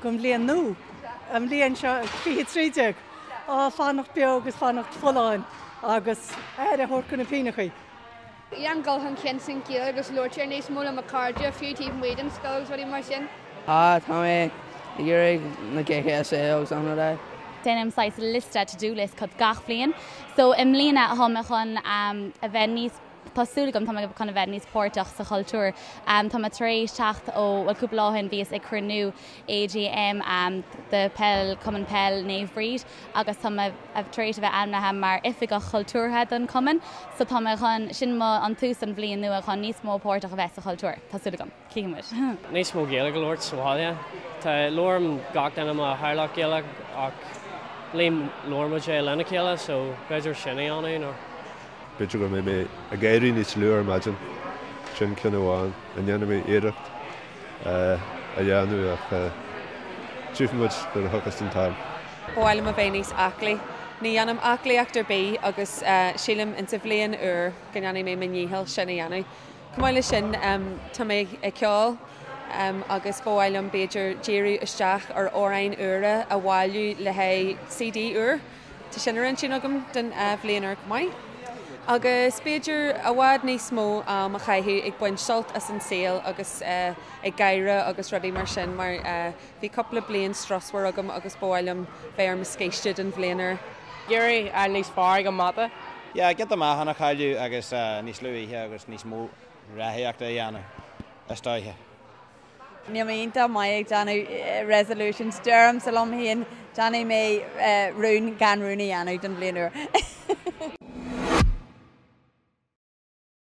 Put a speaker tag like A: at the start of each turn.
A: gom blian nó am blian seo fi tríideag á fannacht beag agus fannacht fuláin agus a thucan na pínachaí.
B: Ian Gulhan Kenson Gill agus Lord Ernest Mulla McCardia, few team Whedon Skulls, what do you mention?
C: Tá you're na GHS agus an ra.
D: Denim size lista to-do list called gach blian. So Mlína chun a bheith Tásúlagam tá chuna bheith níos pórteach sa chultúr. Tá taréis teacht ó bhfuil cúpla láhain bhíos ag cruinú AGM de Pell Common Pell Naomh-Bríd agus tá a taréis bheith annathe mar ifig a chultúrtha don cuman, so tá chun sin an tús an bblion nua chun níos mó pórteach a bheith sa chultúr. Tásúlagam, cíimiid.
E: Níos mó géala go Lord Sáile. Tá lorm gach denna a hairlach géala ach líam lorma sé lena céala, so beidir sinna anna nó.
F: Beidir go mé a géirí níos luúr maidin sin cinháin a dhéanam mé éireacht a dhéanú ach tíúfmuid gur thuchas an táim.
G: Bháilm a bheith níos aclaí. Ní dhéanam aclaíachtar bí agus sílim in sa bhliain gannanna mé níhil sinna dhéanú. Cumáile sin tá mé ag ceáil agus bháilm beidir déirú isteach ar órainn uaire a bháilú le haid CD uair. Tá sin an sin agam den bhliain cumáid. Agus beidir a bhád níos mó a chaithú ag buin sult as an saoil agus ag gaiire agus rudí mar sin mar bhí coppla blion strasfuir agam agus bháilm bheith ar mascéiste den bhlianar.
C: Gary níos far go mata?
H: Ja, get am hana chaú agus níos luíthe agus níos mó rathaíachta dhéana istáithe.
I: Ní mínta mai ag deanú resolutions derm sa lom híon deanna mé rún gan rúna dhéanú den bblianar.